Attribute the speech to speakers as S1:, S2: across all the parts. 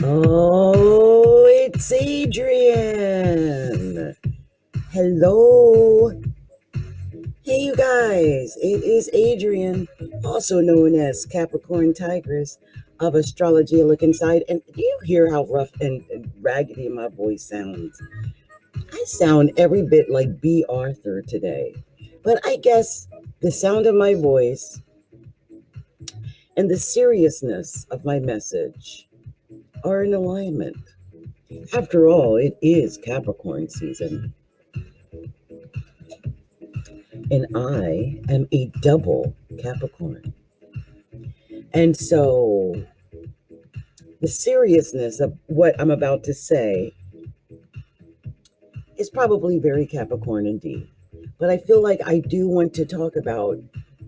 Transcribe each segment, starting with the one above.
S1: Oh, it's Adrienne. Hello. Hey, you guys. It is Adrienne, also known as Capricorntigress of Astrology. Look inside. And do you hear how rough and raggedy my voice sounds? I sound every bit like B. Arthur today. But I guess the sound of my voice and the seriousness of my message are in alignment. After all, it is Capricorn season, and I am a double Capricorn. And so the seriousness of what I'm about to say is probably very Capricorn indeed. But I feel like I do want to talk about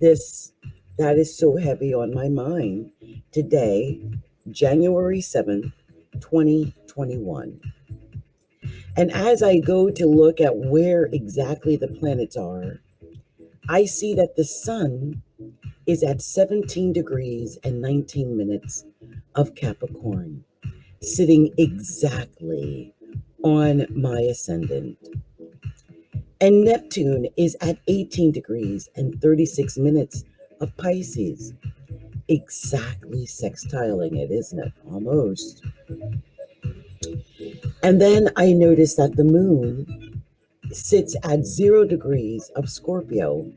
S1: this that is so heavy on my mind today, January 7th, 2021. And as I go to look at where exactly the planets are, I see that the sun is at 17 degrees and 19 minutes of Capricorn, sitting exactly on my ascendant. And Neptune is at 18 degrees and 36 minutes of Pisces, exactly sextiling it, isn't it? Almost. And then I notice that the moon sits at 0 degrees of Scorpio,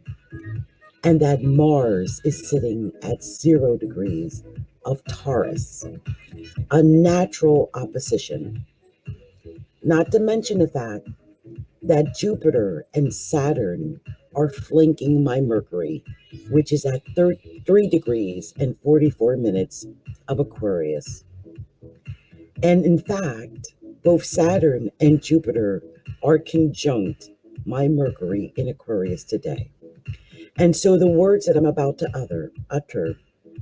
S1: and that Mars is sitting at 0 degrees of Taurus, a natural opposition. Not to mention the fact that Jupiter and Saturn are flanking my Mercury, which is at 3 degrees and 44 minutes of Aquarius. And in fact, both Saturn and Jupiter are conjunct my Mercury in Aquarius today. And so the words that I'm about to utter,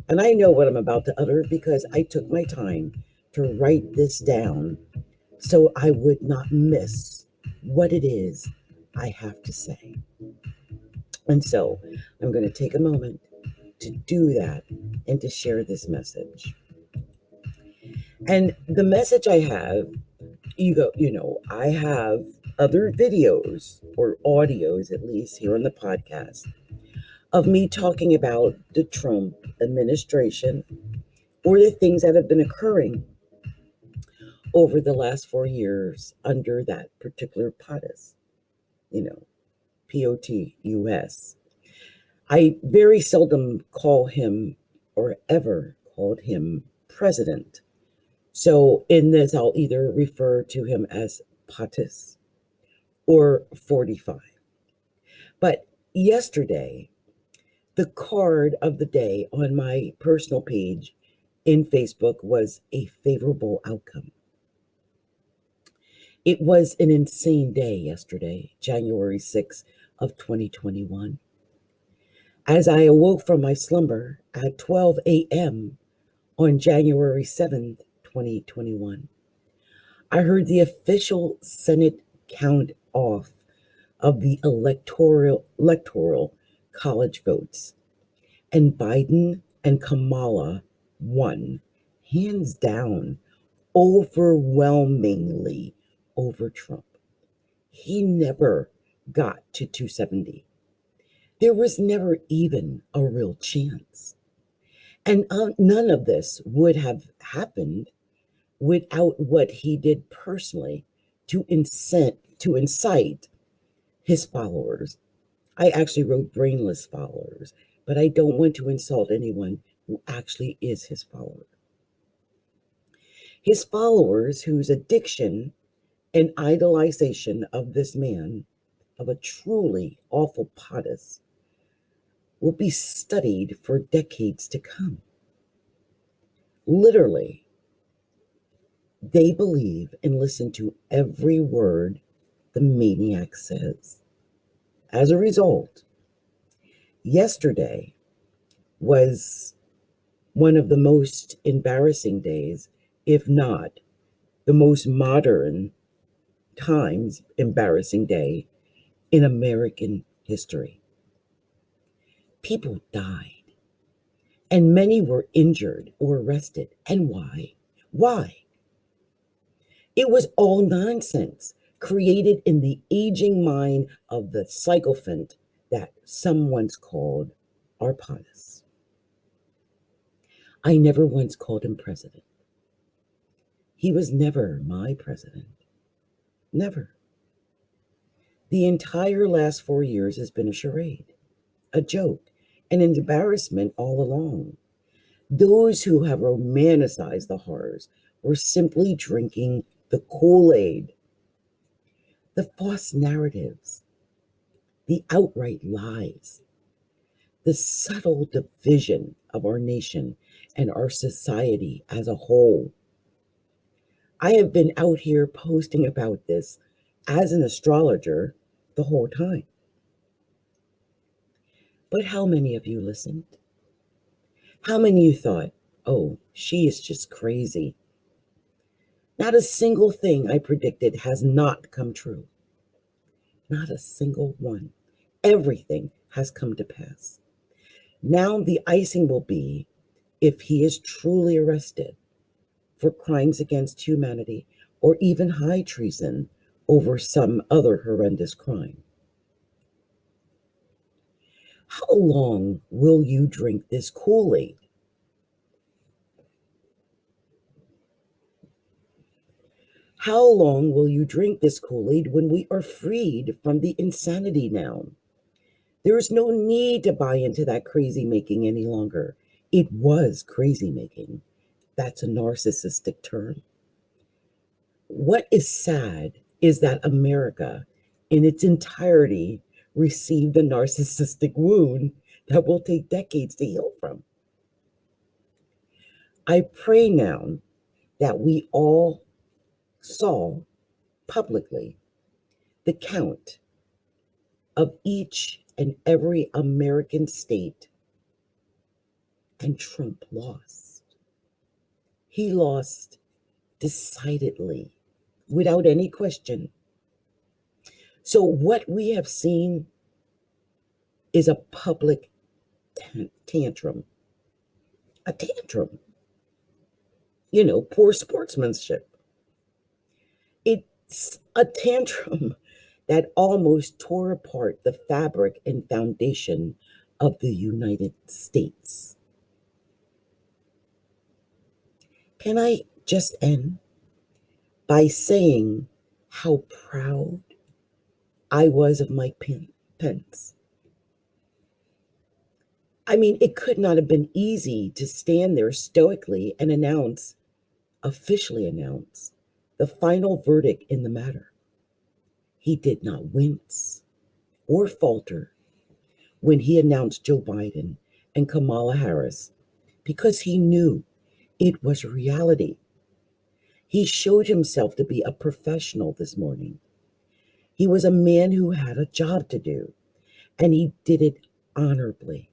S1: and I know what I'm about to utter because I took my time to write this down so I would not miss what it is I have to say. And so I'm going to take a moment to do that and to share this message. And the message I have, I have other videos or audios, at least here on the podcast, of me talking about the Trump administration or the things that have been occurring over the last 4 years under that particular POTUS, POTUS. I very seldom call him or ever called him president. So in this, I'll either refer to him as POTUS or 45. But yesterday, the card of the day on my personal page in Facebook was a favorable outcome. It was an insane day yesterday, January 6th of 2021. As I awoke from my slumber at 12 a.m. on January 7th, 2021, I heard the official Senate count off of the electoral college votes, and Biden and Kamala won, hands down, overwhelmingly over Trump. He never got to 270. There was never even a real chance. And none of this would have happened without what he did personally to incite his followers. I actually wrote brainless followers, but I don't want to insult anyone who actually is his follower. His followers whose addiction An idolization of this man, of a truly awful potus, will be studied for decades to come. Literally, they believe and listen to every word the maniac says. As a result, yesterday was one of the most embarrassing days, if not the most modern times embarrassing day in American history. People died, and many were injured or arrested. And why? Why? It was all nonsense created in the aging mind of the sycophant that some once called our potus. I never once called him president. He was never my president. Never. The entire last 4 years has been a charade, a joke, an embarrassment all along. Those who have romanticized the horrors were simply drinking the Kool-Aid, the false narratives, the outright lies, the subtle division of our nation and our society as a whole. I have been out here posting about this as an astrologer the whole time. But how many of you listened? How many of you thought, oh, she is just crazy? Not a single thing I predicted has not come true. Not a single one. Everything has come to pass. Now the icing will be if he is truly arrested for crimes against humanity or even high treason over some other horrendous crime. How long will you drink this Kool-Aid? How long will you drink this Kool-Aid when we are freed from the insanity now? There is no need to buy into that crazy making any longer. It was crazy making. That's a narcissistic term. What is sad is that America, in its entirety, received the narcissistic wound that will take decades to heal from. I pray now that we all saw publicly the count of each and every American state, and Trump lost. He lost decidedly, without any question. So what we have seen is a public tantrum. A tantrum. Poor sportsmanship. It's a tantrum that almost tore apart the fabric and foundation of the United States. Can I just end by saying how proud I was of Mike Pence? I mean, it could not have been easy to stand there stoically and officially announce, the final verdict in the matter. He did not wince or falter when he announced Joe Biden and Kamala Harris because he knew it was reality. He showed himself to be a professional this morning. He was a man who had a job to do, and he did it honorably.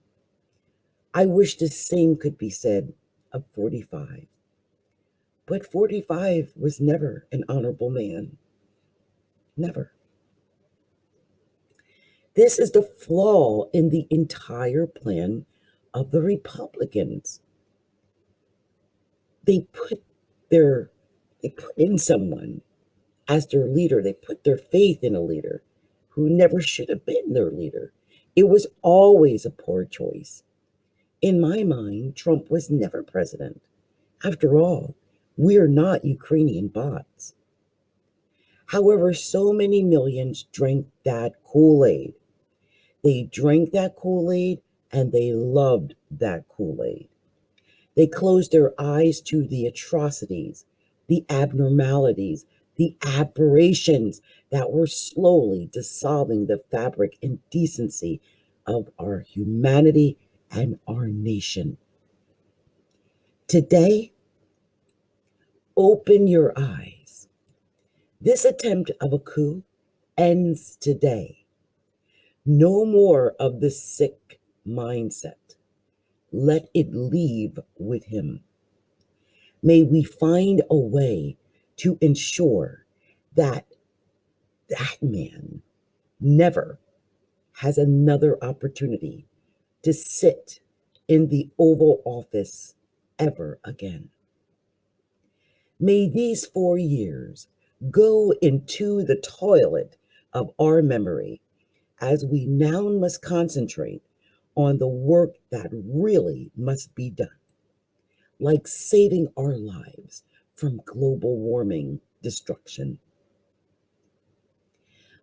S1: I wish the same could be said of 45. But 45 was never an honorable man. Never. This is the flaw in the entire plan of the Republicans. They put in someone as their leader. They put their faith in a leader who never should have been their leader. It was always a poor choice. In my mind, Trump was never president. After all, we're not Ukrainian bots. However, so many millions drank that Kool-Aid. They drank that Kool-Aid and they loved that Kool-Aid. They closed their eyes to the atrocities, the abnormalities, the aberrations that were slowly dissolving the fabric and decency of our humanity and our nation. Today, open your eyes. This attempt of a coup ends today. No more of the sick mindset. Let it leave with him. May we find a way to ensure that that man never has another opportunity to sit in the Oval Office ever again. May these 4 years go into the toilet of our memory, as we now must concentrate on the work that really must be done, like saving our lives from global warming destruction.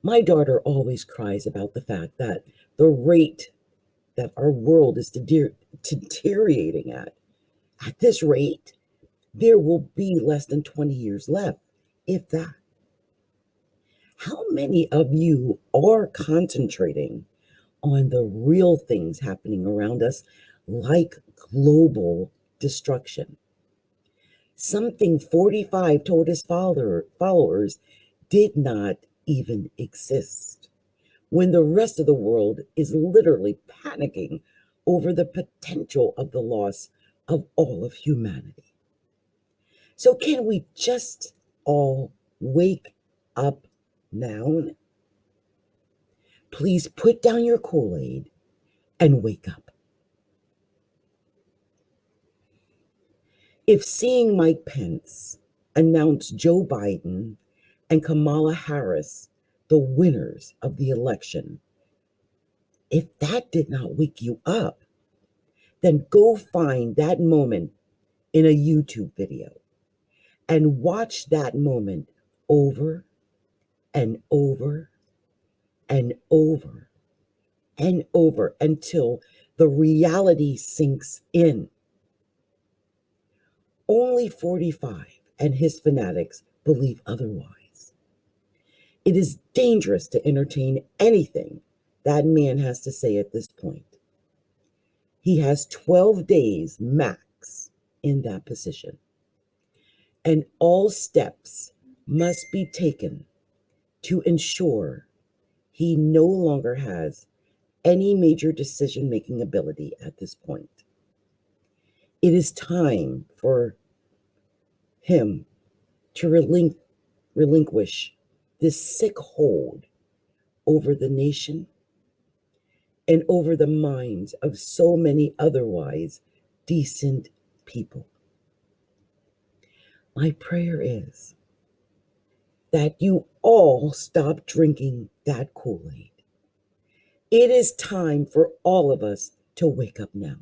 S1: My daughter always cries about the fact that the rate that our world is deteriorating at this rate, there will be less than 20 years left, if that. How many of you are concentrating on the real things happening around us, like global destruction? Something 45 told his followers did not even exist, when the rest of the world is literally panicking over the potential of the loss of all of humanity. So can we just all wake up now? Please put down your Kool-Aid and wake up. If seeing Mike Pence announce Joe Biden and Kamala Harris the winners of the election, if that did not wake you up, then go find that moment in a YouTube video and watch that moment over and over and over and over until the reality sinks in. Only 45 and his fanatics believe otherwise. It is dangerous to entertain anything that man has to say at this point. He has 12 days max in that position, and all steps must be taken to ensure he no longer has any major decision-making ability at this point. It is time for him to relinquish this sick hold over the nation and over the minds of so many otherwise decent people. My prayer is that you all stop drinking that Kool-Aid. It is time for all of us to wake up now.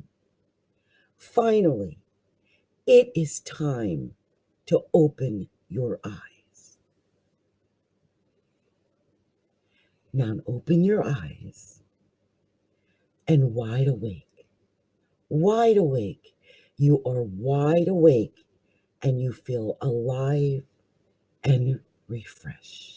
S1: Finally, it is time to open your eyes. Now open your eyes and wide awake. Wide awake. You are wide awake and you feel alive and refreshed.